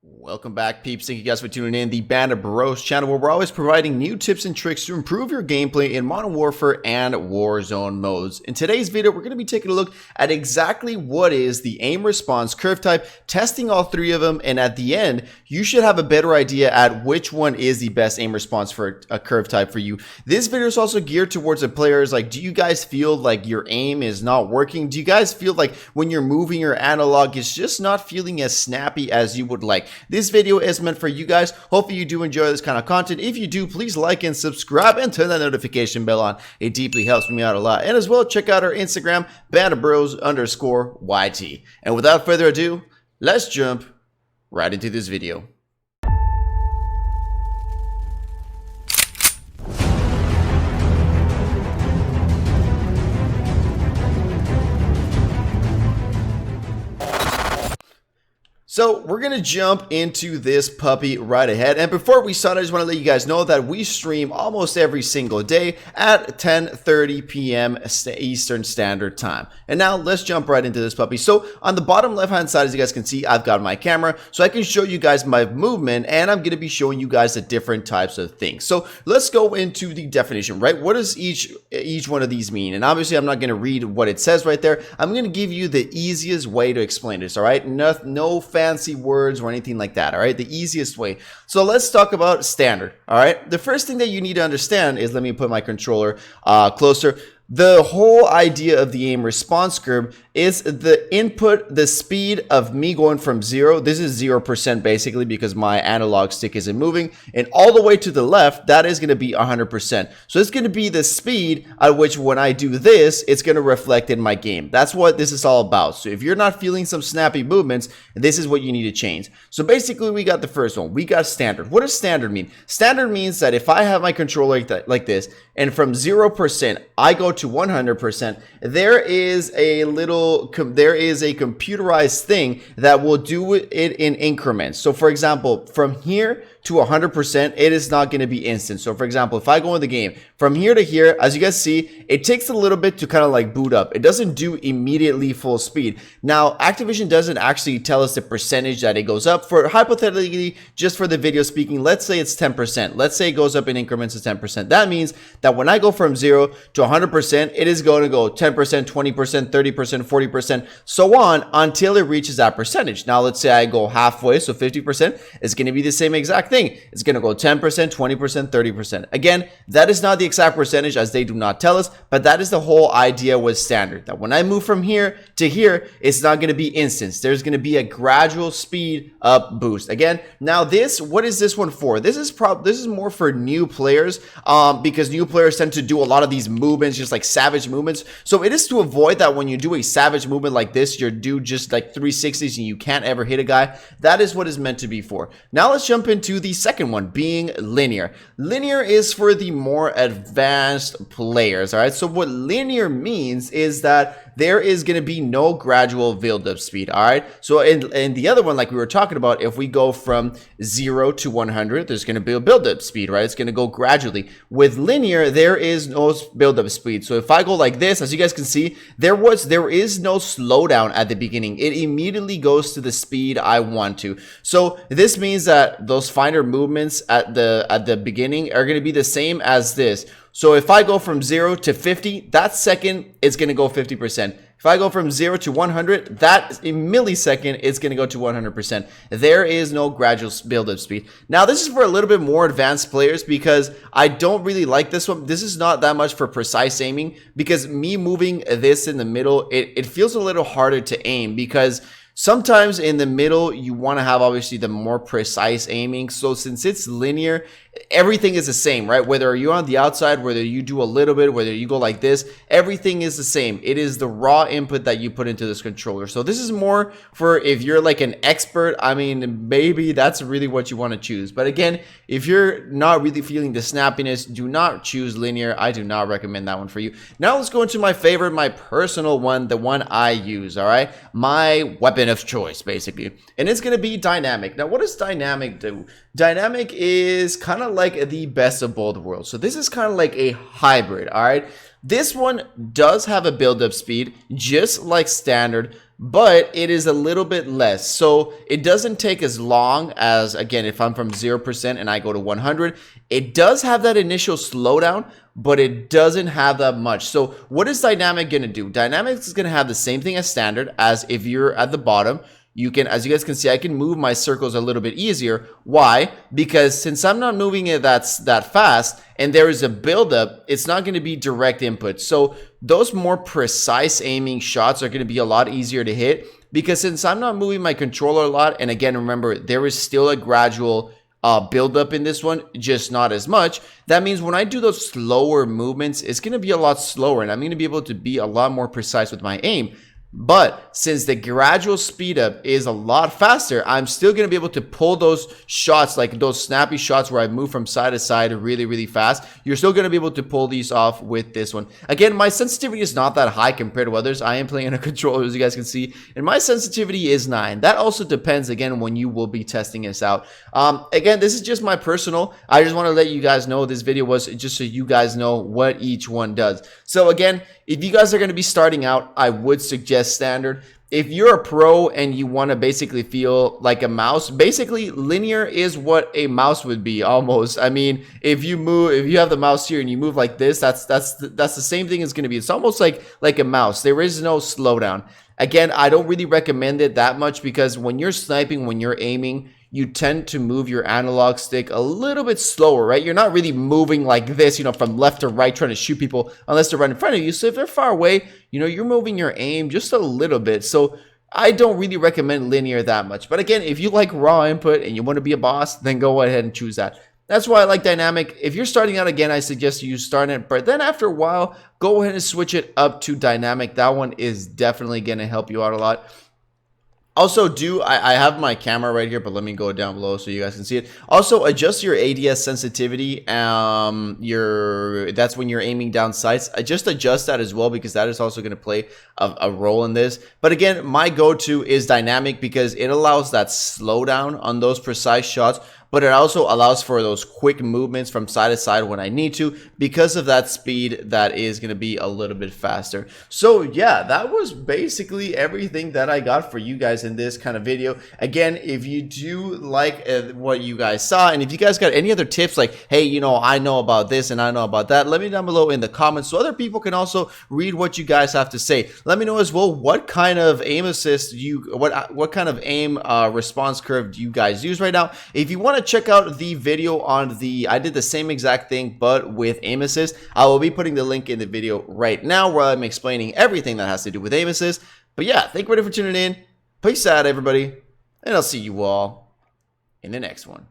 Welcome back, peeps. Thank you guys for tuning in the Band of Bros channel, where we're always providing new tips and tricks to improve your gameplay in Modern Warfare and Warzone modes. In today's video, we're going to be taking a look at exactly what is the aim response curve type, testing all three of them, and at the end, you should have a better idea at which one is the best aim response for a curve type for you. This video is also geared towards the players. Like, do you guys feel like your aim is not working? Do you guys feel like when you're moving your analog, it's just not feeling as snappy as you would like? This video is meant for you guys. Hopefully you do enjoy this kind of content. If you do, please like and subscribe and turn that notification bell on. It deeply helps me out a lot. And as well, check out our Instagram, bandofbros_YT. And without further ado, let's jump right into this video. So we're going to jump into this puppy right ahead. And before we start, I just want to let you guys know that we stream almost every single day at 10:30 p.m. Eastern Standard Time. And now let's jump right into this puppy. So on the bottom left-hand side, as you guys can see, I've got my camera so I can show you guys my movement, and I'm going to be showing you guys the different types of things. So let's go into the definition, right? What does each one of these mean? And obviously, I'm not going to read what it says right there. I'm going to give you the easiest way to explain this, all right? No fancy words or anything like that, all right? The easiest way. So let's talk about standard, all right? The first thing that you need to understand is, let me put my controller closer. The whole idea of the aim response curve is the input, the speed of me going from 0, this is 0% basically because my analog stick isn't moving, and all the way to the left, that is going to be 100%. So it's going to be the speed at which when I do this, it's going to reflect in my game. That's what this is all about. So if you're not feeling some snappy movements, this is what you need to change. So basically we got the first one. We got standard. What does standard mean? Standard means that if I have my controller like this, and from 0%, I go to 100%, there is a computerized thing that will do it in increments. So for example, from here to 100%, it is not going to be instant. So for example, if I go in the game from here to here, as you guys see, it takes a little bit to kind of like boot up. It doesn't do immediately full speed. Now, Activision doesn't actually tell us the percentage that it goes up. For hypothetically, just for the video speaking, let's say it's 10%. Let's say it goes up in increments of 10%. That means that when I go from 0 to 100%, it is going to go 10%, 20%, 30%, 40%, so on until it reaches that percentage. Now, let's say I go halfway, so 50%, it's going to be the same exact thing. It's going to go 10%, 20%, 30%. Again, that is not the exact percentage as they do not tell us, but that is the whole idea with standard, that when I move from here to here, it's not going to be instant. There's going to be a gradual speed up boost. Again, now this, what is this one for? This is more for new players, because new players tend to do a lot of these movements, just like savage movements. So it is to avoid that when you do a savage movement like this, you do just like 360s and you can't ever hit a guy. That is what it's meant to be for. Now let's jump into the second one, being linear. Linear is for the more advanced players, all right? So what linear means is that there is going to be no gradual build-up speed, all right? So in the other one, like we were talking about, if we go from 0 to 100, there's going to be a build-up speed, right? It's going to go gradually. With linear, there is no build-up speed. So if I go like this, as you guys can see, there is no slowdown at the beginning. It immediately goes to the speed I want to. So this means that those finer movements at the beginning are going to be the same as this. So if I go from 0 to 50, that second it's going to go 50%. If I go from 0 to 100, that millisecond it's going to go to 100%. There is no gradual build-up speed. Now, this is for a little bit more advanced players because I don't really like this one. This is not that much for precise aiming because me moving this in the middle, it feels a little harder to aim because sometimes in the middle, you want to have obviously the more precise aiming. So since it's linear, everything is the same, right? Whether you're on the outside, whether you do a little bit, whether you go like this, everything is the same. It is the raw input that you put into this controller. So this is more for if you're like an expert. I mean, maybe that's really what you want to choose. But again, if you're not really feeling the snappiness, do not choose linear. I do not recommend that one for you. Now let's go into my favorite, my personal one, the one I use, all right? My weapon of choice, basically. And it's going to be dynamic. Now, what does dynamic do? Dynamic is kind of like the best of both worlds. So this is kind of like a hybrid, all right? This one does have a build-up speed, just like standard, but it is a little bit less. So it doesn't take as long as, again, if I'm from 0% and I go to 100, it does have that initial slowdown, but it doesn't have that much. So what is dynamic going to do? Dynamic is going to have the same thing as standard, as if you're at the bottom. You can, as you guys can see, I can move my circles a little bit easier. Why? Because since I'm not moving it that fast and there is a buildup, it's not going to be direct input. So those more precise aiming shots are going to be a lot easier to hit, because since I'm not moving my controller a lot, and again, remember, there is still a gradual buildup in this one, just not as much. That means when I do those slower movements, it's going to be a lot slower, and I'm going to be able to be a lot more precise with my aim. But since the gradual speed up is a lot faster, I'm still going to be able to pull those shots, like those snappy shots where I move from side to side really, really fast. You're still going to be able to pull these off with this one. Again, my sensitivity is not that high compared to others. I am playing on a controller, as you guys can see, and my sensitivity is 9. That also depends, again, when you will be testing this out. Again, this is just my personal. I just want to let you guys know this video was just so you guys know what each one does. So again, if you guys are going to be starting out, I would suggest standard. If you're a pro and you want to basically feel like a mouse, basically linear is what a mouse would be almost. I mean, if you have the mouse here and you move like this, that's the same thing it's going to be. It's almost like a mouse. There is no slowdown. Again, I don't really recommend it that much, because when you're sniping, when you're aiming, you tend to move your analog stick a little bit slower, right? You're not really moving like this, from left to right trying to shoot people unless they're right in front of you. So if they're far away, you're moving your aim just a little bit. So I don't really recommend linear that much. But again, if you like raw input and you want to be a boss, then go ahead and choose that. That's why I like dynamic. If you're starting out, again, I suggest you start it, but then after a while, go ahead and switch it up to dynamic. That one is definitely going to help you out a lot. Also, I have my camera right here, but let me go down below so you guys can see it. Also, adjust your ADS sensitivity. That's when you're aiming down sights. Just adjust that as well, because that is also going to play a role in this. But again, my go-to is dynamic, because it allows that slowdown on those precise shots, but it also allows for those quick movements from side to side when I need to, because of that speed that is going to be a little bit faster. So yeah, that was basically everything that I got for you guys in this kind of video. Again, if you do like what you guys saw, and if you guys got any other tips, like, hey, I know about this and I know about that, let me down below in the comments so other people can also read what you guys have to say. Let me know as well what kind of aim assist what kind of aim response curve do you guys use right now. If you want to check out the video on I did the same exact thing but with aim assist, I will be putting the link in the video right now where I'm explaining everything that has to do with aim assist. But yeah, thank you for tuning in. Peace out, everybody, and I'll see you all in the next one.